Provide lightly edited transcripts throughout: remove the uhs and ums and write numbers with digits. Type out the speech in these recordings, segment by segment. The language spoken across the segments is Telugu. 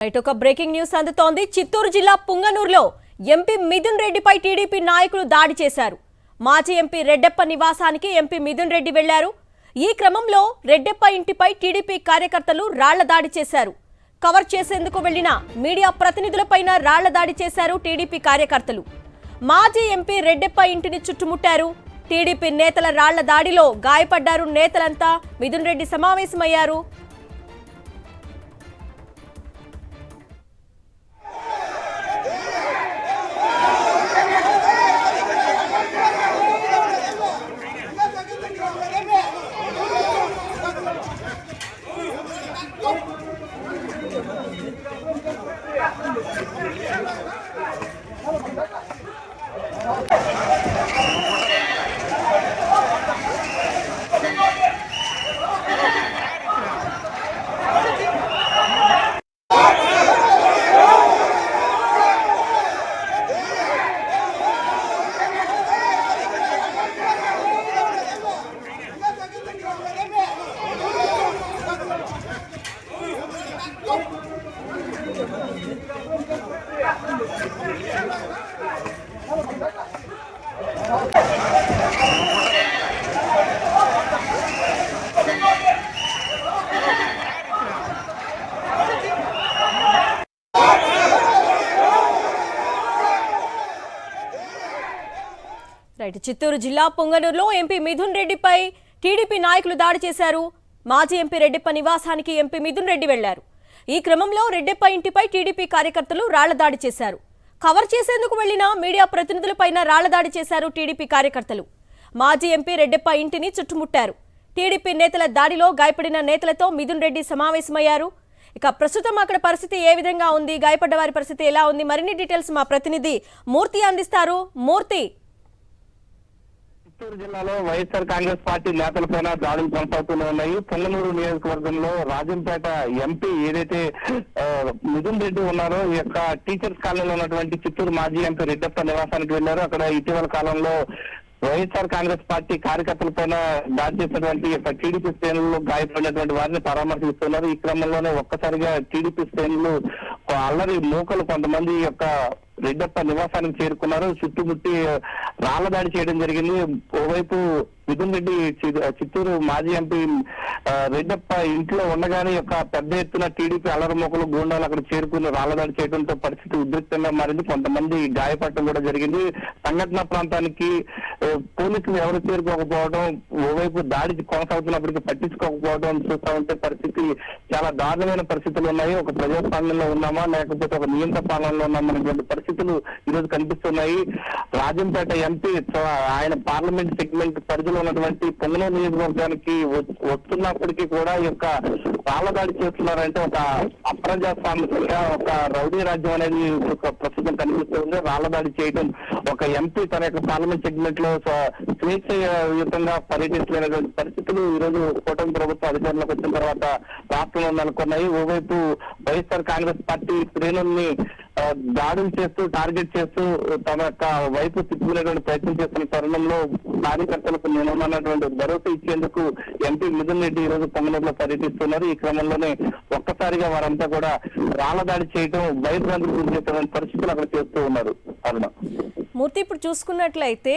ఒక బ్రేకింగ్ న్యూస్ అందుతోంది. చిత్తూరు జిల్లా పుంగనూరులో ఎంపీ మిథున్ రెడ్డిపై టీడీపీ నాయకులు దాడి చేశారు. మాజీ ఎంపీ రెడ్డెప్ప నివాసానికి ఎంపీ మిథున్ రెడ్డి వెళ్లారు. ఈ క్రమంలో రెడ్డెప్ప ఇంటిపై టీడీపీ కార్యకర్తలు రాళ్ల దాడి చేశారు. కవర్ చేసేందుకు వెళ్లిన మీడియా ప్రతినిధులపైన రాళ్ల దాడి చేశారు టీడీపీ కార్యకర్తలు. మాజీ ఎంపీ రెడ్డెప్ప ఇంటిని చుట్టుముట్టారు. టీడీపీ నేతల రాళ్ల దాడిలో గాయపడ్డారు నేతలంతా. మిథున్ రెడ్డి సమావేశమయ్యారు. చిత్తూరు జిల్లా పుంగనూరులో ఎంపీ మిథున్ రెడ్డిపై టీడీపీ నాయకులు దాడి చేశారు. మాజీ ఎంపీ రెడ్డెప్ప నివాసానికి ఎంపీ మిథున్ రెడ్డి వెళ్లారు. ఈ క్రమంలో రెడ్డెప్ప ఇంటిపై టీడీపీ కార్యకర్తలు రాళ్ల దాడి చేశారు. కవర్ చేసేందుకు వెళ్లిన మీడియా ప్రతినిధులపైన రాళ్ల దాడి చేశారు టీడీపీ కార్యకర్తలు. మాజీ ఎంపీ రెడ్డెప్ప ఇంటిని చుట్టుముట్టారు. టీడీపీ నేతల దాడిలో గాయపడిన నేతలతో మిథున్ రెడ్డి సమావేశమయ్యారు. ఇక ప్రస్తుతం అక్కడ పరిస్థితి ఏ విధంగా ఉంది, గాయపడ్డ వారి పరిస్థితి ఎలా ఉంది, మరిన్ని డీటెయిల్స్ మా ప్రతినిధి మూర్తి అందిస్తారు. మూర్తి, చిత్తూరు జిల్లాలో వైఎస్ఆర్ కాంగ్రెస్ పార్టీ నేతలపైన దాడులు కొనసాగుతూనే ఉన్నాయి. పొంగనూరు నియోజకవర్గంలో రాజంపేట ఎంపీ ఏదైతే మిథున్ రెడ్డి ఉన్నారో ఈ యొక్క టీచర్స్ కాలనీలో ఉన్నటువంటి చిత్తూరు మాజీ ఎంపీ రెడ్డెప్ప నివాసానికి వెళ్లారు. అక్కడ ఇటీవల కాలంలో వైఎస్ఆర్ కాంగ్రెస్ పార్టీ కార్యకర్తలపైన దాడి చేసినటువంటి యొక్క టీడీపీ శ్రేణులు గాయపడినటువంటి వారిని పరామర్శిస్తున్నారు. ఈ క్రమంలోనే ఒక్కసారిగా టీడీపీ శ్రేణులు అల్లరి మూకలు కొంతమంది యొక్క రెడ్డెప్ప నివాసానికి చేరుకున్నారు. చుట్టుముట్టి రాళ్ల దాడి చేయడం జరిగింది. ఓవైపు మిథున్ రెడ్డి చిత్తూరు మాజీ ఎంపీ రెడ్డెప్ప ఇంట్లో ఉండగానే యొక్క పెద్ద ఎత్తున టీడీపీ అల్లరిమోకలు గూండాలు అక్కడ చేరుకుని రాళ్ల దాడి చేయడంతో పరిస్థితి ఉద్రిక్తంగా మారింది. కొంతమంది గాయపడటం కూడా జరిగింది. సంఘటన ప్రాంతానికి పోలీసులు ఎవరు చేరుకోకపోవడం, ఓవైపు దాడి కొనసాగుతున్నప్పటికీ పట్టించుకోకపోవడం చూస్తా ఉంటే పరిస్థితి చాలా దారుణమైన పరిస్థితులు ఉన్నాయి. ఒక ప్రజాస్వామ్యంలో ఉన్నామా లేకపోతే ఒక నియంత్రణ పాలనలో ఉన్నామా అనేటువంటి పరిస్థితులు ఈరోజు కనిపిస్తున్నాయి. రాజంపేట ఎంపీ ఆయన పార్లమెంట్ సెగ్మెంట్ పరిధిలో ఉన్నటువంటి పొంగనూరు నియోజకవర్గానికి వస్తున్నప్పటికీ కూడా ఈ యొక్క రాళ్ల దాడి చేస్తున్నారంటే ఒక అప్రజాస్వామికంగా ఒక రౌడీ రాజ్యం అనేది ప్రస్తుతం కనిపిస్తుంది. రాళ్ల దాడి చేయడం, ఒక ఎంపీ తన యొక్క పార్లమెంట్ సెగ్మెంట్ లో స్వేచ్ఛయుతంగా పర్యటించలేనటువంటి పరిస్థితులు ఈరోజు కూటమి ప్రభుత్వం అధికారంలోకి వచ్చిన తర్వాత రాష్ట్రంలో నెలకొన్నాయి. ఓవైపు వైఎస్ఆర్ కాంగ్రెస్ పార్టీ శ్రేణుల్ని దాడులు చేస్తూ టార్గెట్ చేస్తూ తమ యొక్క వైపు తిప్పుకునేటువంటి ప్రయత్నం చేస్తున్న తరుణంలో కార్యకర్తలకు నేనున్నటువంటి భరోసా ఇచ్చేందుకు ఎంపీ మిథున్ రెడ్డి ఈ రోజు పొంగనూరులో పర్యటిస్తున్నారు. ఈ క్రమంలోనే ఒక్కసారిగా వారంతా కూడా రాళ్ల దాడి చేయడం, భయభ్రాంతులు గురి చేసేటువంటి పరిస్థితులు అక్కడ చేస్తూ ఉన్నారు. అరుణ మూర్తి, ఇప్పుడు చూసుకున్నట్లయితే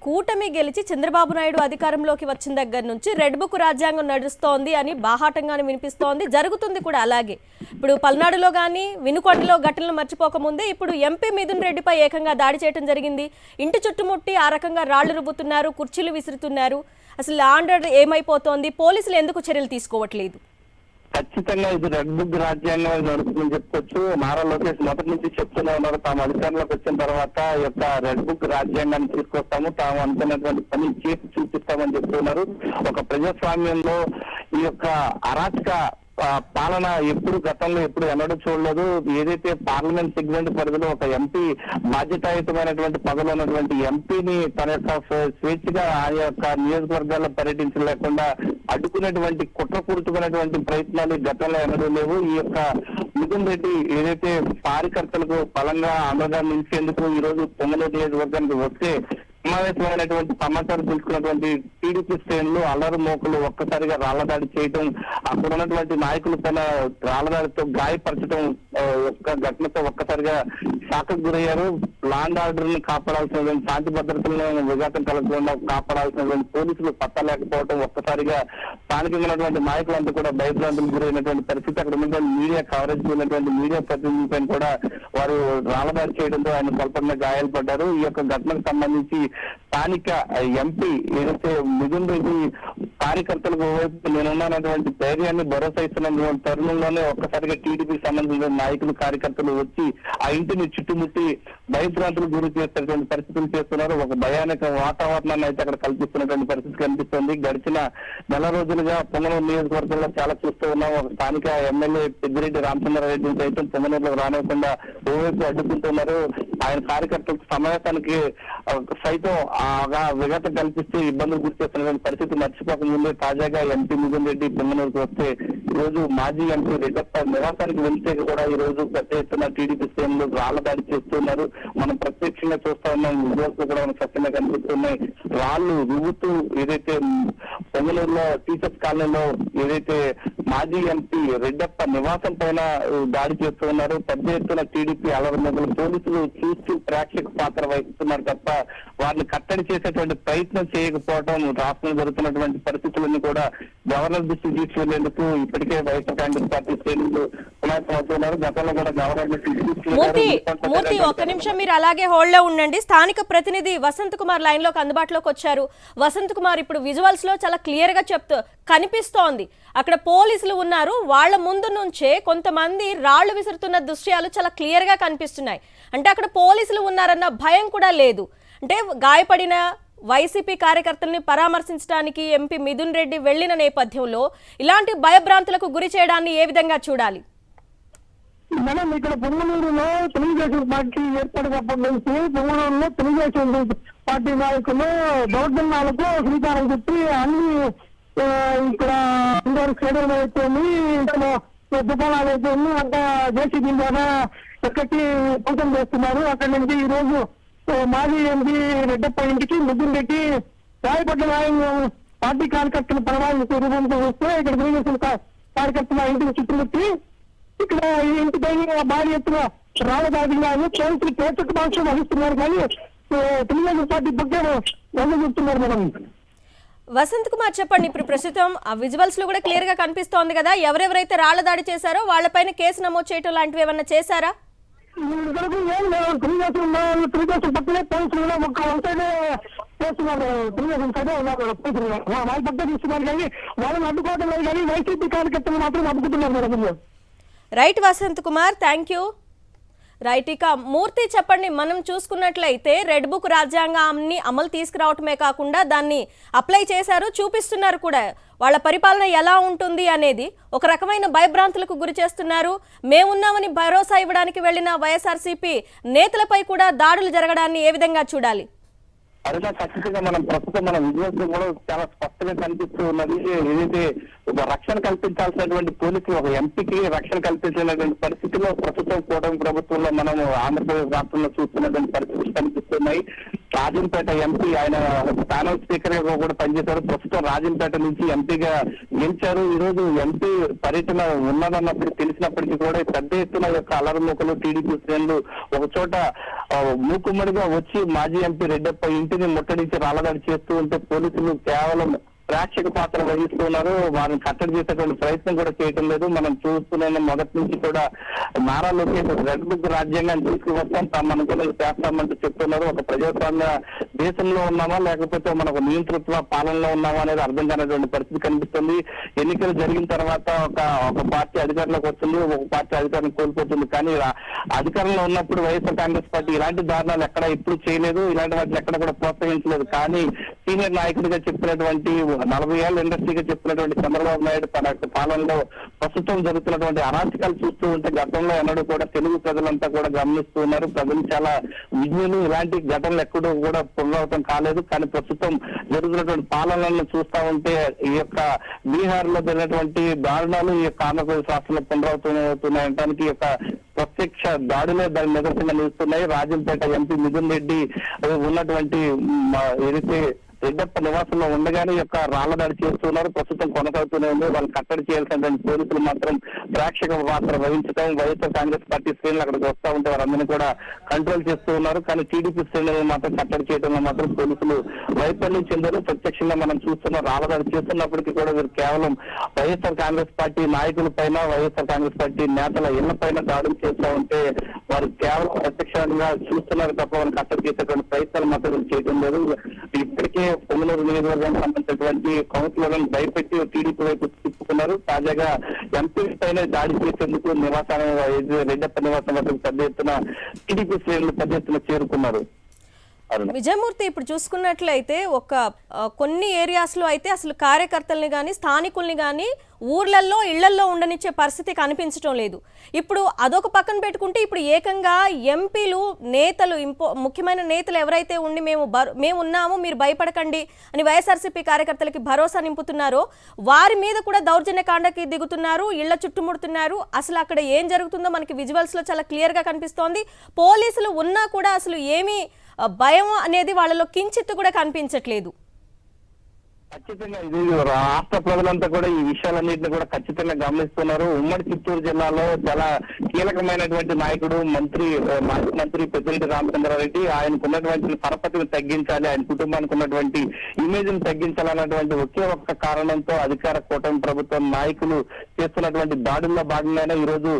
కూటమి గెలిచి చంద్రబాబు నాయుడు అధికారంలోకి వచ్చిన దగ్గర నుంచి రెడ్ బుక్ రాజ్యాంగం నడుస్తోంది అని బాహాటంగానే వినిపిస్తోంది, జరుగుతుంది కూడా అలాగే. ఇప్పుడు పల్నాడులో కానీ వినుకొండలో ఘటనలు మర్చిపోకముందే ఇప్పుడు ఎంపీ మిథున్ రెడ్డిపై ఏకంగా దాడి చేయడం జరిగింది. ఇంటి చుట్టుముట్టి ఆ రకంగా రాళ్లు రుబ్బుతున్నారు, కుర్చీలు విసురుతున్నారు. అసలు ఆర్డర్ ఏమైపోతోంది? పోలీసులు ఎందుకు చర్యలు తీసుకోవట్లేదు? ఖచ్చితంగా ఇది రెడ్ బుక్ రాజ్యాంగం నడుస్తుందని చెప్పుకోవచ్చు. నారా లోకేష్ మొదటి నుంచి చెప్తూనే ఉన్నారు, తాము అధికారంలోకి వచ్చిన తర్వాత ఈ యొక్క రెడ్ బుక్ రాజ్యాంగాన్ని తీసుకొస్తాము, తాము అనుకున్నటువంటి పని చేసి చూపిస్తామని చెప్తున్నారు. ఒక ప్రజాస్వామ్యంలో ఈ యొక్క అరాచక పాలన ఎప్పుడు గతంలో ఎప్పుడు ఎన్నడూ చూడలేదు. ఏదైతే పార్లమెంట్ సెగ్మెంట్ పరిధిలో ఒక ఎంపీ బాధ్యతాయుతమైనటువంటి పదవిలో ఉన్నటువంటి ఎంపీని తన యొక్క స్వేచ్ఛగా ఆ యొక్క నియోజకవర్గాల్లో పర్యటించలేకుండా అడ్డుకునేటువంటి కుట్రపూరితమైనటువంటి ప్రయత్నాలు గతంలో ఎన్నడూ లేవు. ఈ యొక్క మిథున్ రెడ్డి ఏదైతే కార్యకర్తలకు బలంగా అండగా నిలిచేందుకు ఈ రోజు పొంగనూరు నియోజకవర్గానికి వస్తే సమావేశమైనటువంటి సమాచారం తెలుసుకున్నటువంటి టీడీపీ శ్రేణులు అల్లరి మోకలు ఒక్కసారిగా రాళ్లదాడి చేయటం, అక్కడ ఉన్నటువంటి నాయకుల పైన రాళ్లదాడితో గాయపరచడం ఒక్క ఘటనతో ఒక్కసారిగా షాక్ గురయ్యారు. లాండ్ ఆర్డర్ ని కాపాడాల్సిన శాంతి భద్రతలను విఘాతం కలగకుండా కాపాడాల్సినటువంటి పోలీసులు పత్తా లేకపోవడం ఒక్కసారిగా స్థానికంగా ఉన్నటువంటి నాయకులంతా కూడా భయభ్రాంతులకు గురైనటువంటి పరిస్థితి. అక్కడ ఉన్నటువంటి మీడియా కవరేజ్ ఉన్నటువంటి మీడియా ప్రతినిధులపైన కూడా వారు రాళ్లదాడి చేయడంతో ఆయన స్వల్పంగా గాయాలు పడ్డారు. ఈ యొక్క ఘటనకు సంబంధించి స్థానిక ఎంపీ ఏదైతే మిథున్ రెడ్డి కార్యకర్తలకు వైపు నేనున్నటువంటి ధైర్యాన్ని భరోసా ఇస్తున్న తరుణంలోనే ఒక్కసారిగా టీడీపీకి సంబంధించిన నాయకులు కార్యకర్తలు వచ్చి ఆ ఇంటిని చుట్టుముట్టి భయభ్రాంతులకు గురి చేస్తున్నటువంటి పరిస్థితులు చేస్తున్నారు. ఒక భయానక వాతావరణాన్ని అయితే అక్కడ కల్పిస్తున్నటువంటి పరిస్థితి కనిపిస్తుంది. గడిచిన నెల రోజులుగా పొంగనూరు నియోజకవర్గంలో చాలా చూస్తూ ఉన్నాం. ఒక స్థానిక ఎమ్మెల్యే పెద్దిరెడ్డి రామచంద్రారెడ్డిని సైతం పొంగనూరులో రానివ్వకుండా ఓవైపు అడ్డుకుంటున్నారు. ఆయన కార్యకర్తలకు సమావేశానికి సైతం విఘాతం కల్పిస్తూ ఇబ్బందులు గురి చేస్తున్నటువంటి పరిస్థితి మర్చిపోకముందే తాజాగా ఎంపీ మిథున్ రెడ్డి పొంగనూరుకు వస్తే ఈ రోజు మాజీ ఎంపీ రెడ్డప్ప నివాసానికి వెళ్తే కూడా ఈ రోజు పెద్ద ఎత్తున టీడీపీ శ్రేణులు రాళ్ల దాడి చేస్తున్నారు. మనం ప్రత్యక్షంగా చూస్తా ఉన్నాం. విజువల్స్ కూడా మనకు స్పష్టంగా కనిపిస్తున్నాయి. రాళ్లు రువ్వుతూ ఏదైతే పొంగనూరులో టీచర్స్ కాలనీలో ఏదైతే మాజీ ఎంపీ రెడ్డప్ప నివాసం పైన దాడి చేస్తూ ఉన్నారు. పెద్ద ఎత్తున టీడీపీ అలవమొదలు పోలీసులు చూస్తూ ప్రేక్షక పాత్ర వహిస్తున్నారు తప్ప వారిని కట్టడి చేసేటువంటి ప్రయత్నం చేయకపోవడం రాష్ట్రంలో జరుగుతున్నటువంటి పరిస్థితులన్నీ కూడా గవర్నర్ దృష్టికి తీసుకెళ్లేందుకు ఇప్పటికే వైఎస్ఆర్ కాంగ్రెస్ పార్టీ శ్రేణులు అవుతున్నారు. గతంలో కూడా గవర్నర్ మూర్తి ఒక్క నిమిషం మీరు అలాగే హోల్డ్ లో ఉండండి. స్థానిక ప్రతినిధి వసంత్ కుమార్ లైన్ లోకి అందుబాటులోకి వచ్చారు. వసంత్ కుమార్, ఇప్పుడు విజువల్స్ లో చాలా క్లియర్ గా కనిపిస్తోంది అక్కడ పోలీసులు ఉన్నారు. వాళ్ళ ముందు నుంచే కొంతమంది రాళ్లు విసురుతున్న దృశ్యాలు చాలా క్లియర్ గా కనిపిస్తున్నాయి. అంటే అక్కడ పోలీసులు ఉన్నారన్న భయం కూడా లేదు. అంటే గాయపడిన వైసీపీ కార్యకర్తల్ని పరామర్శించడానికి ఎంపీ మిథున్ రెడ్డి వెళ్లిన నేపథ్యంలో ఇలాంటి భయభ్రాంతులకు గురి చేయడాన్ని ఏ విధంగా చూడాలి? మనం ఇక్కడ పొంగనూరులో తెలుగుదేశం పార్టీ ఏర్పడినప్పటి నుంచి పొంగనూరులో తెలుగుదేశం పార్టీ నాయకులు దౌర్జన్యాలకు శ్రీకారం చుట్టి అన్ని ఇక్కడ ఇండోర్ స్టేడియం అయితేమి, ఇక్కడ దుకాణాలు అయితేమి అంత జేసీబీ ద్వారా ఎక్కడికి పూజం చేస్తున్నారు. అక్కడి నుంచి ఈ రోజు మాజీ ఎంపీ రెడ్డప్ప ఇంటికి మిథున్ రెడ్డి గాయపడ్డ పార్టీ కార్యకర్తలు పరవాళ్ళు రూపంతో వస్తే ఇక్కడ తెలుగుదేశం కార్యకర్తల ఇంటికి చుట్టుముట్టి ఇక్కడ ఈ ఇంటిపై భారీ ఎత్తున రాళ్ళదాడినారు. పోలీసులు కేసుకు మాత్రం వహిస్తున్నారు కానీ తెలుగుదేశం పార్టీ పక్కన చెప్తున్నారు. మేడం వసంత్ కుమార్ చెప్పండి, ఇప్పుడు ప్రస్తుతం ఆ విజువల్స్ లో కూడా క్లియర్ గా కనిపిస్తోంది కదా, ఎవరెవరైతే రాళ్ల దాడి చేశారో వాళ్ళపైన కేసు నమోదు చేయటం లాంటివి ఏమన్నా చేశారా? తెలుగుదేశం పక్కనే పోలీసులు ఒక సైడే చేస్తున్నారు. తెలుగుదేశం సైడే ఉన్నారు పోలీసులు. వాళ్ళ పక్క తీస్తున్నారు కానీ వాళ్ళని అడ్డుకోవడం లేదు కానీ వైసీపీ కార్యకర్తలు మాత్రం అడ్డుకుంటున్నారు. Madam right Vasanth Kumar, thank you. Right, ఇక మూర్తి చెప్పండి, మనం చూసుకున్నట్లయితే రెడ్ బుక్ రాజ్యాంగాన్ని అమలు తీసుకురావటమే కాకుండా దాన్ని అప్లై చేశారు, చూపిస్తున్నారు కూడా. వాళ్ళ పరిపాలన ఎలా ఉంటుంది అనేది ఒక రకమైన భయభ్రాంతులకు గురి చేస్తున్నారు. మేమున్నామని భరోసా ఇవ్వడానికి వెళ్లిన వైఎస్ఆర్సీపీ నేతలపై కూడా దాడులు జరగడాన్ని ఏ విధంగా చూడాలి? అరుణ, ఖచ్చితంగా మనం ప్రస్తుతం మన విజువల్స్ కూడా చాలా స్పష్టంగా కనిపిస్తూ ఉన్నది. ఏదైతే ఒక రక్షణ కల్పించాల్సినటువంటి పోలీసులు ఒక ఎంపీకి రక్షణ కల్పించినటువంటి పరిస్థితిలో ప్రస్తుతం కూటమి ప్రభుత్వంలో మనం ఆంధ్రప్రదేశ్ రాష్ట్రంలో చూస్తున్నటువంటి పరిస్థితులు కనిపిస్తున్నాయి. రాజంపేట ఎంపీ ఆయన ప్యానల్ స్పీకర్ గా కూడా పనిచేశారు. ప్రస్తుతం రాజంపేట నుంచి ఎంపీగా గెలిచారు. ఈ రోజు ఎంపీ పర్యటన ఉన్నదన్నప్పుడు తెలిసినప్పటికీ కూడా పెద్ద ఎత్తున యొక్క అలరమూకలు టీడీపీ శ్రేణులు ఒక చోట మూకుమ్మడిగా వచ్చి మాజీ ఎంపీ రెడ్డప్ప ఇంటిని ముట్టడించి రాళ్లదాడి చేస్తూ ఉంటే పోలీసులు కేవలం ప్రేక్షక పాత్ర వహిస్తున్నారు. వారిని కట్టడి చేసేటువంటి ప్రయత్నం కూడా చేయటం లేదు. మనం చూస్తున్న మొదటి నుంచి కూడా నారా లోకేష్ రెడ్ బుక్ రాజ్యాంగాన్ని తీసుకువస్తాం, మనం కూడా చేస్తామంటూ చెప్తున్నారు. ఒక ప్రజాస్వామ్య దేశంలో ఉన్నామా లేకపోతే మనకు నియంతృత్వ పాలనలో ఉన్నామా అనేది అర్థం కానటువంటి పరిస్థితి కనిపిస్తుంది. ఎన్నికలు జరిగిన తర్వాత ఒక పార్టీ అధికారంలోకి వస్తుంది, ఒక పార్టీ అధికారం కోల్పోతుంది. కానీ అధికారంలో ఉన్నప్పుడు వైఎస్ఆర్ కాంగ్రెస్ పార్టీ ఇలాంటి దారుణాలు ఎక్కడ ఎప్పుడు చేయలేదు, ఇలాంటి వాటిని ఎక్కడ కూడా ప్రోత్సహించలేదు. కానీ సీనియర్ నాయకుడిగా చెప్పినటువంటి 40 ఏళ్ళ ఇండస్ట్రీగా చెప్తున్నటువంటి చంద్రబాబు నాయుడు తన యొక్క పాలనలో ప్రస్తుతం జరుగుతున్నటువంటి అరాచకాలు చూస్తూ ఉంటే గతంలో ఎన్నడూ కూడా తెలుగు ప్రజలంతా కూడా గమనిస్తూ ఉన్నారు. ప్రజలు చాలా విజ్ఞులు. ఇలాంటి ఘటనలు ఎక్కడూ కూడా పునరావృతం కాలేదు. కానీ ప్రస్తుతం జరుగుతున్నటువంటి పాలనలను చూస్తా ఉంటే ఈ యొక్క బీహార్ లో జరిగినటువంటి దారుణాలు ఈ యొక్క ఆంధ్రప్రదేశ్ రాష్ట్రంలో పునరావృతమవుతున్నాయనడానికి ఈ యొక్క ప్రత్యక్ష దాడులే దాని నిదర్శనంగా నిలుస్తున్నాయి. రాజంపేట ఎంపీ మిథున్ రెడ్డి ఉన్నటువంటి ఏదైతే రెడ్డప్ప నివాసంలో ఉండగానే యొక్క రాళ్ల దాడి చేస్తున్నారు. ప్రస్తుతం కొనసాగుతూనే ఉంది. వాళ్ళు కట్టడి చేయాల్సినటువంటి పోలీసులు మాత్రం ప్రేక్షక పాత్ర వహించడం, వైఎస్ఆర్ కాంగ్రెస్ పార్టీ శ్రేణులు అక్కడికి వస్తా ఉంటే వారందరినీ కూడా కంట్రోల్ చేస్తూ ఉన్నారు. కానీ టీడీపీ శ్రేణులను మాత్రం కట్టడి చేయడంలో మాత్రం పోలీసులు వైఫల్యం చెందారు. ప్రత్యక్షంగా మనం చూస్తున్న రాళ్ల దాడి చేస్తున్నప్పటికీ కూడా వీరు కేవలం వైఎస్ఆర్ కాంగ్రెస్ పార్టీ నాయకుల పైన, వైఎస్ఆర్ కాంగ్రెస్ పార్టీ నేతల ఇళ్ల పైన దాడులు చేస్తూ ఉంటే వారు కేవలం ప్రత్యక్షంగా చూస్తున్నారు తప్ప వారిని కట్టడి చేసేటువంటి ప్రయత్నాలు మాత్రం చేయడం లేదు. ఇప్పటికే పొంగనూరు నియోజకవర్గానికి సంబంధించినటువంటి కౌన్సిలర్లను భయపెట్టి టీడీపీ వైపు తిప్పుకున్నారు. తాజాగా ఎంపీ పైన దాడి చేసేందుకు నివాసాన్ని రెడ్డప్ప నివాసం వద్దకు పెద్ద ఎత్తున టీడీపీ శ్రేణులు పెద్ద ఎత్తున చేరుకున్నారు. విజయమూర్తి, ఇప్పుడు చూసుకున్నట్లయితే కొన్ని ఏరియాస్లో అయితే అసలు కార్యకర్తల్ని కానీ స్థానికుల్ని కానీ ఊర్లల్లో ఇళ్లల్లో ఉండనిచ్చే పరిస్థితి కనిపించడం లేదు. ఇప్పుడు అదొక పక్కన పెట్టుకుంటే ఇప్పుడు ఏకంగా ఎంపీలు, నేతలు, ముఖ్యమైన నేతలు ఎవరైతే ఉండి మేము ఉన్నాము మీరు భయపడకండి అని వైఎస్ఆర్సీపీ కార్యకర్తలకి భరోసా నింపుతున్నారో వారి మీద కూడా దౌర్జన్య కాండకి దిగుతున్నారు, ఇళ్ల చుట్టుముడుతున్నారు. అసలు అక్కడ ఏం జరుగుతుందో మనకి విజువల్స్లో చాలా క్లియర్గా కనిపిస్తోంది. పోలీసులు ఉన్నా కూడా అసలు ఏమీ భయం అనేది వాళ్ళలో కించిత్తు కూడా కనిపించట్లేదు. ఖచ్చితంగా ఇది రాష్ట్ర ప్రజలంతా కూడా ఈ విషయాలన్నింటినీ కూడా ఖచ్చితంగా గమనిస్తున్నారు. ఉమ్మడి చిత్తూరు జిల్లాలో చాలా కీలకమైనటువంటి నాయకుడు, మాజీ మంత్రి పెద్దిరెడ్డి రామచంద్రారెడ్డి ఆయనకు ఉన్నటువంటి పరపతిని తగ్గించాలి, ఆయన కుటుంబానికి ఉన్నటువంటి ఇమేజ్ ని తగ్గించాలన్నటువంటి ఒకే ఒక్క కారణంతో అధికార కూటమి ప్రభుత్వం నాయకులు చేస్తున్నటువంటి దాడుల్లో భాగంగానే ఈ రోజు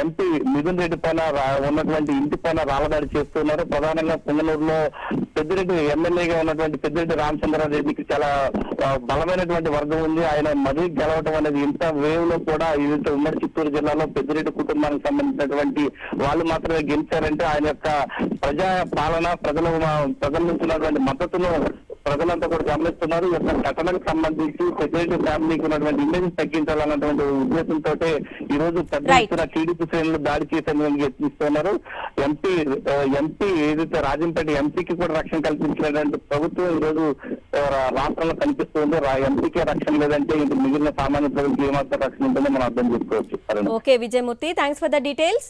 ఎంపీ మిథున్ రెడ్డి పైన ఉన్నటువంటి ఇంటి పైన రాళ్లదాడి చేస్తున్నారు. ప్రధానంగా పొంగనూరులో పెద్దిరెడ్డి ఎమ్మెల్యేగా ఉన్నటువంటి పెద్దిరెడ్డి రామచంద్రారెడ్డికి చాలా బలమైనటువంటి వర్గం ఉంది. ఆయన మరీ గెలవడం అనేది ఇంత వేవ్ లో కూడా ఇది ఉమ్మడి చిత్తూరు జిల్లాలో పెద్దిరెడ్డి కుటుంబానికి సంబంధించినటువంటి వాళ్ళు మాత్రమే గెలిచారంటే ఆయన యొక్క ప్రజా పాలన, ప్రజల నుంచి ఉన్నటువంటి మద్దతును ప్రజలంతా కూడా గమనిస్తున్నారు. ఈ యొక్క ఘటనకు సంబంధించి పెద్దిరెడ్డి ఫ్యామిలీకి ఉన్నటువంటి ఇమేజ్ తగ్గించాలన్నటువంటి ఉద్దేశంతో ఈ రోజు పెద్ద ఎత్తున టీడీపీ శ్రేణులు దాడి చేసేందుకు యత్నిస్తున్నారు. ఎంపీ ఏదైతే రాజంపేట ఎంపీకి కూడా రక్షణ కల్పించినటువంటి ప్రభుత్వం ఈ రోజు రాష్ట్రంలో కనిపిస్తుంది. ఎంపీకే రక్షణ లేదంటే ఇంక మిగిలిన సామాన్య ప్రజలకు ఏమాత్రం రక్షణ ఉంటుందో మనం అర్థం చేసుకోవచ్చు. Okay Vijayamurthy, thanks for the details.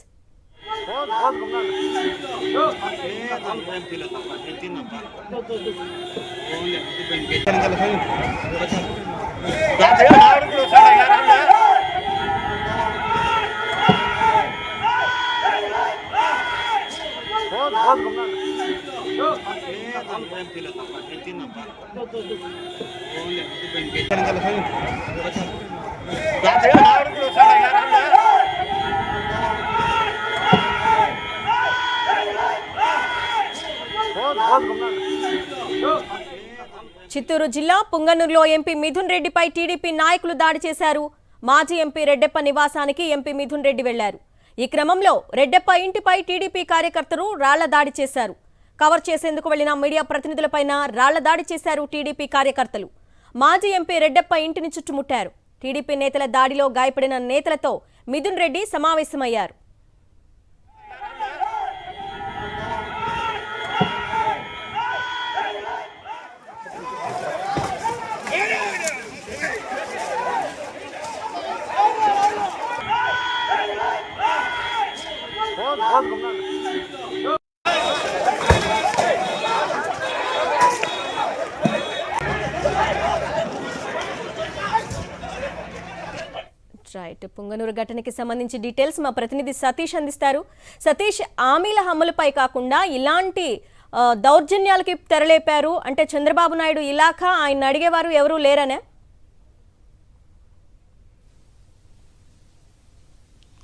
Chittoor జిల్లా పుంగనూరులో ఎంపీ మిథున్ రెడ్డిపై టీడీపీ నాయకులు దాడి చేశారు. మాజీ ఎంపీ రెడ్డప్ప నివాసానికి ఎంపీ మిథున్ రెడ్డి వెళ్లారు. ఈ క్రమంలో రెడ్డప్ప ఇంటిపై టీడీపీ కార్యకర్తలు రాళ్ల దాడి చేశారు. కవర్ చేసేందుకు వెళ్లిన మీడియా ప్రతినిధులపైన రాళ్ల దాడి చేశారు టీడీపీ కార్యకర్తలు. మాజీ ఎంపీ రెడ్డప్ప ఇంటిని చుట్టుముట్టారు. టీడీపీ నేతల దాడిలో గాయపడిన నేతలతో మిథున్ రెడ్డి సమావేశమయ్యారు. రైట్, పుంగనూరు ఘటనకి సంబంధించి డీటెయిల్స్ మా ప్రతినిధి సతీష్ అందిస్తారు. సతీష్, ఆమీల హమ్ములపై కాకుండా ఇలాంటి దౌర్జన్యాలకి తెరలేపారు అంటే చంద్రబాబు నాయుడు ఇలాఖా ఆయన అడిగేవారు ఎవరూ లేరనే?